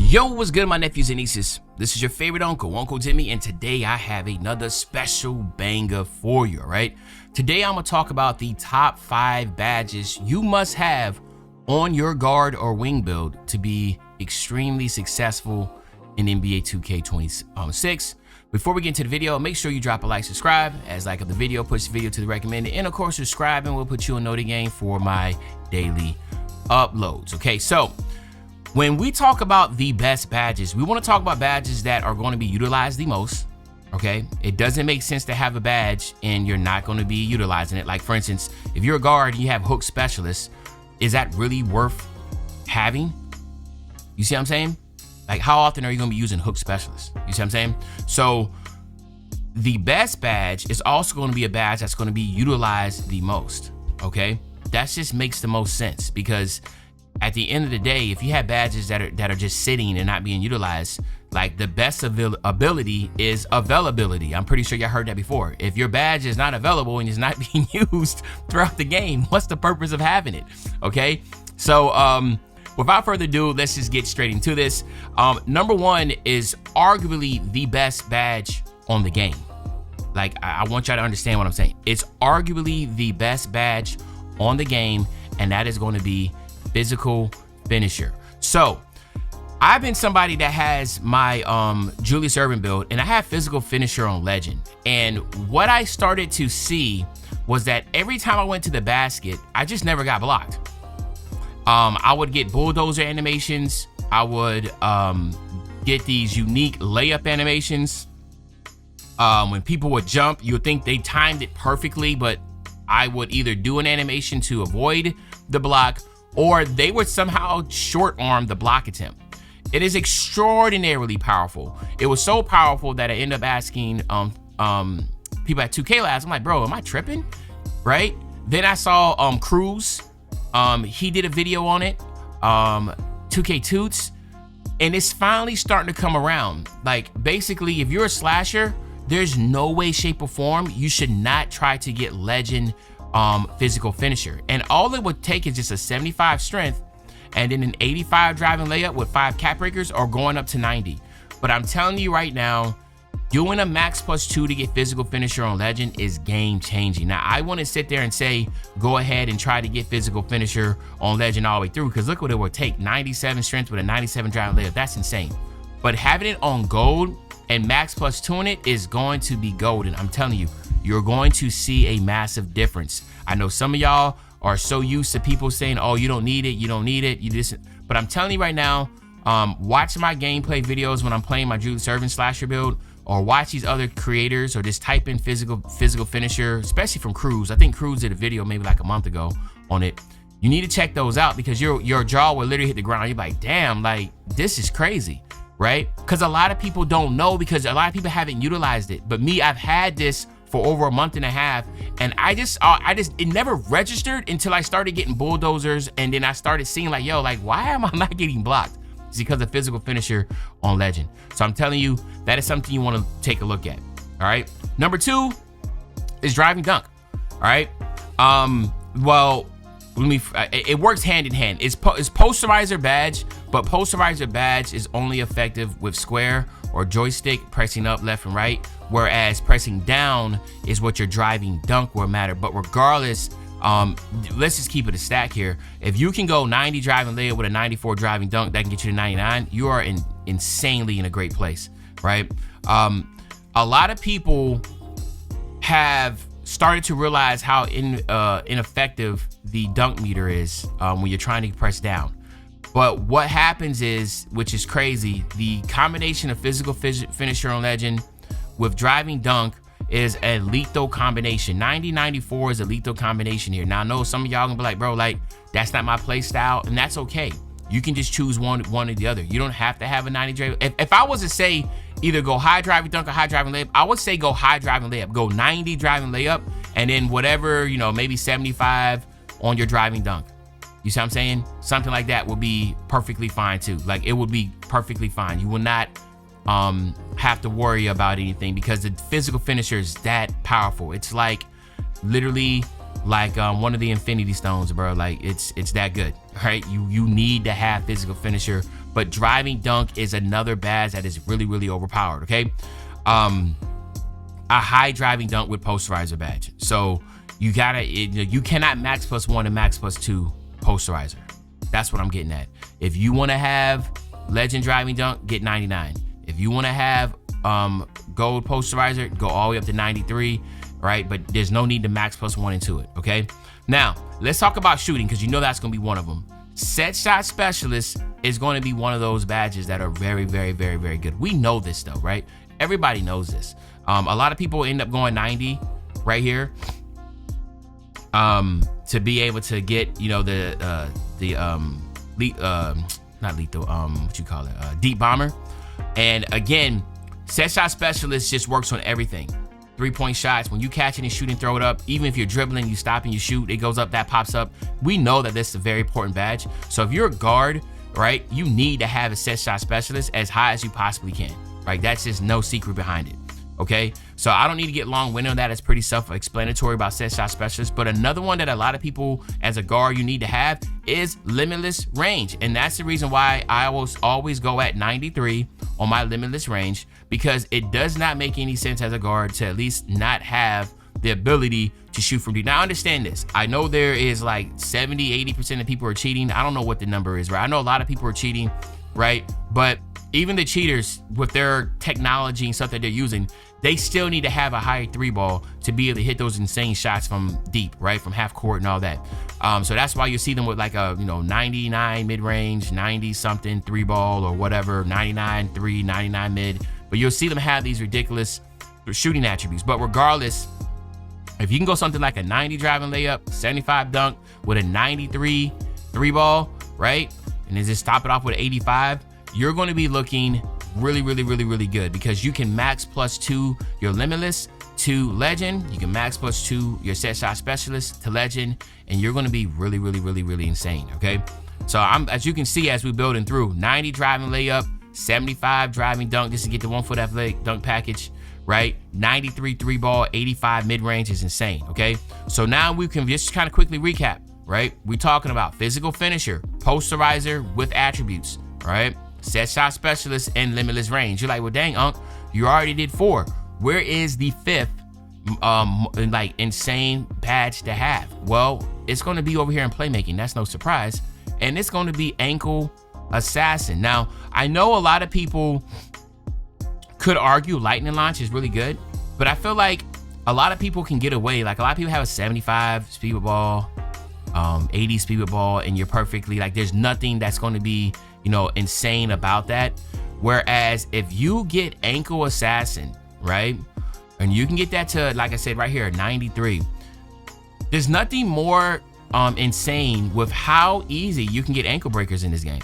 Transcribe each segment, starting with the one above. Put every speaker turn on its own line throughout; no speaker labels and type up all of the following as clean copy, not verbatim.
Yo, what's good, my nephews and nieces? This is your favorite uncle, Uncle Jimmy, and today I have another special banger for you, all right? Today I'm gonna talk about the top 5 badges you must have on your guard or wing build to be extremely successful in NBA 2K26. Before we get into the video, make sure you drop a like, subscribe, as like of the video, push the video to the recommended, and of course subscribing will put you a note again for my daily uploads. Okay, so when we talk about the best badges, we want to talk about badges that are going to be utilized the most. Okay, it doesn't make sense to have a badge and you're not going to be utilizing it. Like, for instance, if you're a guard and you have hook specialist, is that really worth having? You see what I'm saying? Like, how often are you going to be using hook specialist? You see what I'm saying? So the best badge is also going to be a badge that's going to be utilized the most. Okay, that just makes the most sense, because at the end of the day, if you have badges that are just sitting and not being utilized, like, the best ability is availability. I'm pretty sure y'all heard that before. If your badge is not available and is not being used throughout the game, what's the purpose of having it? Okay, so without further ado, let's just get straight into this. Number 1 is arguably the best badge on the game. Like, I want y'all to understand what I'm saying. It's arguably the best badge on the game, and that is going to be physical finisher. So I've been somebody that has my Julius Erving build, and I have physical finisher on legend. And what I started to see was that every time I went to the basket, I just never got blocked. I would get bulldozer animations. I would get these unique layup animations. When people would jump, you would think they timed it perfectly, but I would either do an animation to avoid the block, or they would somehow short arm the block attempt. It is extraordinarily powerful. It was so powerful that I ended up asking people at 2K Labs, I'm like, bro, am I tripping? Right? Then I saw Cruz. He did a video on it, 2K Toots, and it's finally starting to come around. Like, basically, if you're a slasher, there's no way, shape, or form you should not try to get legend physical finisher. And all it would take is just a 75 strength and then an 85 driving layup with 5 cap breakers, or going up to 90. But I'm telling you right now, doing a max +2 to get physical finisher on legend is game changing. Now, I want to sit there and say, go ahead and try to get physical finisher on legend all the way through, because look what it would take. 97 strength with a 97 driving layup. That's insane. But having it on gold and max +2 in it is going to be golden. I'm telling you, you're going to see a massive difference. I know some of y'all are so used to people saying, oh, you don't need it, you don't need it, you just, but I'm telling you right now, watch my gameplay videos when I'm playing my Julius Erving slasher build, or watch these other creators, or just type in physical finisher, especially from Cruz. I think Cruz did a video maybe like a month ago on it. You need to check those out, because your jaw will literally hit the ground. You're like, damn, like, this is crazy, right? Because a lot of people don't know, because a lot of people haven't utilized it. But me, I've had this for over a month and a half, and it never registered until I started getting bulldozers, and then I started seeing, like, yo, like, why am I not getting blocked? It's because of physical finisher on legend. So I'm telling you, that is something you want to take a look at. All right. Number 2 is driving dunk. All right. Well, it works hand in hand. It's posterizer badge, but posterizer badge is only effective with square or joystick pressing up left and right, whereas pressing down is what your driving dunk will matter. But regardless, let's just keep it a stack here. If you can go 90 driving layup with a 94 driving dunk, that can get you to 99. You are insanely in a great place, right? A lot of people have started to realize how ineffective the dunk meter is when you're trying to press down. But what happens is, which is crazy, the combination of physical finisher on legend with driving dunk is a lethal combination. 90-94 is a lethal combination here. Now, I know some of y'all gonna be like, bro, like, that's not my play style, and that's okay. You can just choose one or the other. You don't have to have a 90 driving. If I was to say either go high driving dunk or high driving layup, I would say go high driving layup. Go 90 driving layup, and then whatever, maybe 75 on your driving dunk. You see what I'm saying? Something like that would be perfectly fine too. Like, it would be perfectly fine. You will not have to worry about anything, because the physical finisher is that powerful. It's like literally like one of the Infinity Stones, bro. Like, it's that good, right? You need to have physical finisher but driving dunk is another badge that is really, really overpowered, okay? A high driving dunk with posterizer badge. So you cannot max +1 and max +2 posterizer. That's what I'm getting at. If you want to have legend driving dunk, get 99. If you want to have gold posterizer, go all the way up to 93, right? But there's no need to max +1 into it, okay? Now, let's talk about shooting, because you know that's going to be one of them. Set shot specialist is going to be one of those badges that are very, very, very, very good. We know this though, right? Everybody knows this. A lot of people end up going 90 right here to be able to get, you know, not lethal, what you call it, deep bomber. And again, set shot specialist just works on everything. 3-point shots, when you catch it and shoot and throw it up, even if you're dribbling, you stop and you shoot, it goes up, that pops up. We know that this is a very important badge. So if you're a guard, right, you need to have a set shot specialist as high as you possibly can, right? That's just no secret behind it, okay? So I don't need to get long-winded on that. It's pretty self-explanatory about set shot specialist. But another one that a lot of people as a guard you need to have is limitless range. And that's the reason why I always go at 93 on my limitless range, because it does not make any sense as a guard to at least not have the ability to shoot from deep. Now, understand this. I know there is like 70-80% of people are cheating. I don't know what the number is, right? I know a lot of people are cheating, right? But even the cheaters with their technology and stuff that they're using, they still need to have a high 3-ball to be able to hit those insane shots from deep, right? From half court and all that. So that's why you see them with like a, 99 mid-range, 90 something 3-ball or whatever, 99 3, 99 mid. But you'll see them have these ridiculous shooting attributes. But regardless, if you can go something like a 90 driving layup, 75 dunk with a 93 3-ball, right? And then just top it off with an 85, you're going to be looking really, really, really, really good, because you can max +2 your limitless to legend. You can max +2 your set shot specialist to legend, and you're going to be really, really, really, really insane, okay? So as you can see, as we're building through, 90 driving layup, 75 driving dunk just to get the 1-foot athletic dunk package, right? 93 3-ball, 85 mid-range is insane, okay? So now we can just kind of quickly recap, right? We're talking about physical finisher, posterizer with attributes, right? Set shot specialist and limitless range. You're like, well, dang, Unc, you already did 4. Where is the 5th, like insane badge to have? Well, it's going to be over here in playmaking. That's no surprise. And it's going to be ankle assassin. Now, I know a lot of people could argue lightning launch is really good, but I feel like a lot of people can get away. Like a lot of people have a 75 speed with ball, 80 speed with ball, and you're perfectly like, there's nothing that's going to be, insane about that. Whereas if you get ankle assassin, right, and you can get that to, like I said right here, 93, there's nothing more insane with how easy you can get ankle breakers in this game.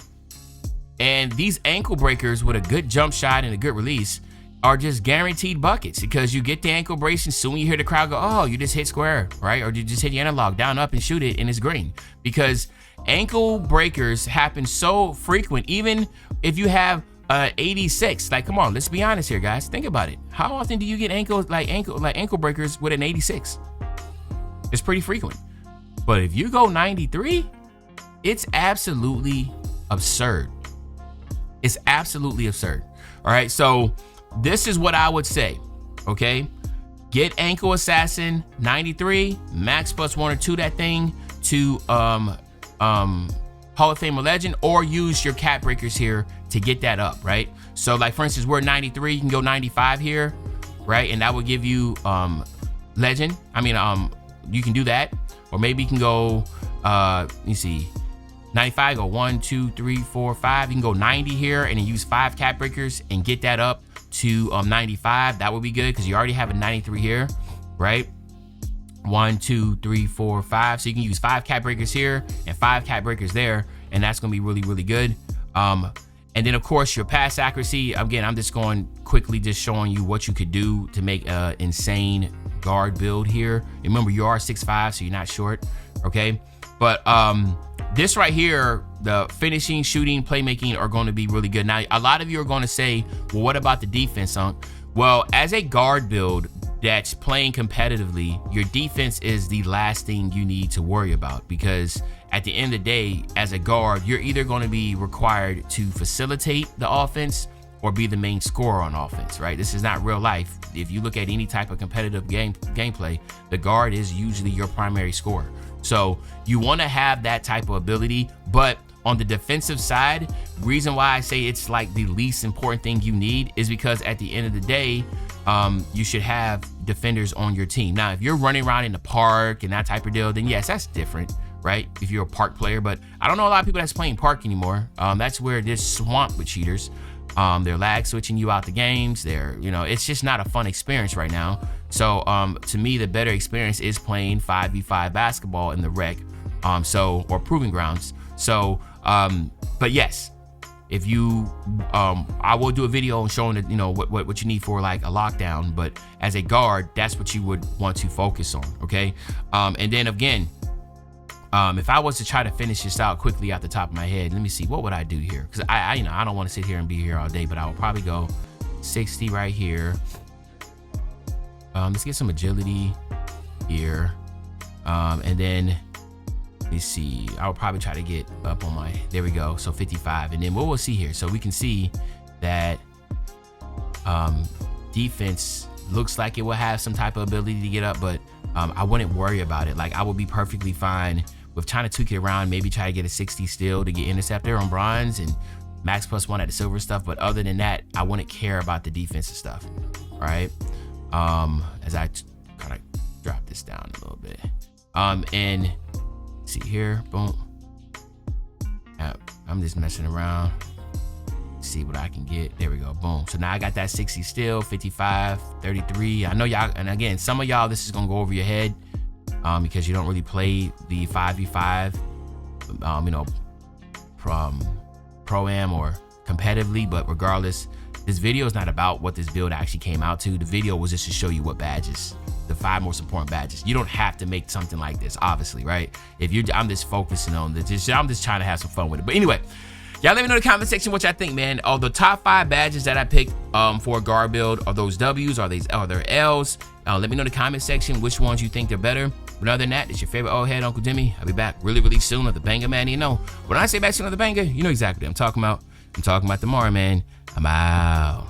And these ankle breakers with a good jump shot and a good release are just guaranteed buckets, because you get the ankle brace and soon you hear the crowd go, oh, you just hit square, right? Or you just hit the analog down, up, and shoot it, and it's green. Because ankle breakers happen so frequent, even if you have 86. Like, come on, let's be honest here, guys. Think about it. How often do you get ankle breakers with an 86? It's pretty frequent. But if you go 93, it's absolutely absurd. It's absolutely absurd. All right, so this is what I would say, okay? Get ankle assassin 93, max +1 or 2 that thing to Hall of Fame or legend, or use your cap breakers here to get that up, right? So like for instance, we're 93, you can go 95 here, right? And that will give you legend. You can do that, or maybe you can go let me see, 95, go 1 2 3 4 5. You can go 90 here and then use 5 cap breakers and get that up to 95. That would be good, because you already have a 93 here, right? 1 2 3 4 5. So you can use 5 cap breakers here and 5 cap breakers there, and that's gonna be really, really good. And then of course your pass accuracy. Again, I'm just going quickly, just showing you what you could do to make an insane guard build here. Remember, you are 6'5", so you're not short, okay? But this right here, the finishing, shooting, playmaking are going to be really good. Now, a lot of you are going to say, well, what about the defense, Unc? Well, as a guard build, that's playing competitively, your defense is the last thing you need to worry about, because at the end of the day, as a guard, you're either going to be required to facilitate the offense or be the main scorer on offense, right? This is not real life. If you look at any type of competitive gameplay, the guard is usually your primary scorer. So you want to have that type of ability, but on the defensive side, reason why I say it's like the least important thing you need is because at the end of the day, you should have defenders on your team. Now, if you're running around in the park and that type of deal, then yes, that's different, right? If you're a park player, but I don't know a lot of people that's playing park anymore. That's where there's swamp with cheaters. They're lag switching you out the games. It's just not a fun experience right now. So to me, the better experience is playing 5v5 basketball in the rec, or proving grounds. So, but yes, if you, I will do a video showing that, what you need for like a lockdown, but as a guard, that's what you would want to focus on. Okay. And then again, if I was to try to finish this out quickly off the top of my head, let me see, what would I do here? Because I don't want to sit here and be here all day, but I will probably go 60 right here. Let's get some agility here. And then let me see, I'll probably try to get up on there we go. So 55. And then what we'll see here, so we can see that defense looks like it will have some type of ability to get up, but I wouldn't worry about it. Like, I would be perfectly fine with trying to tweak it around, maybe try to get a 60 still to get interceptor on bronze and max +1 at the silver stuff. But other than that, I wouldn't care about the defensive stuff, right? As I kind of drop this down a little bit. And see here, boom. I'm just messing around. See what I can get. There we go, boom. So now I got that 60 still, 55, 33. I know y'all, and again, some of y'all, this is gonna go over your head because you don't really play the 5v5, from pro-am or competitively. But regardless, this video is not about what this build actually came out to. The video was just to show you what badges, the 5 most important badges. You don't have to make something like this, obviously, right? I'm just focusing on this. I'm just trying to have some fun with it. But anyway, y'all let me know in the comment section what y'all think, man. Of the top 5 badges that I picked for a guard build, are those W's? Are there L's? Let me know in the comment section which ones you think they're better. But other than that, it's your favorite old head, Uncle Demi. I'll be back really, really soon with the banger, man. When I say back soon with the banger, you know exactly what I'm talking about. I'm talking about tomorrow, man. I'm out.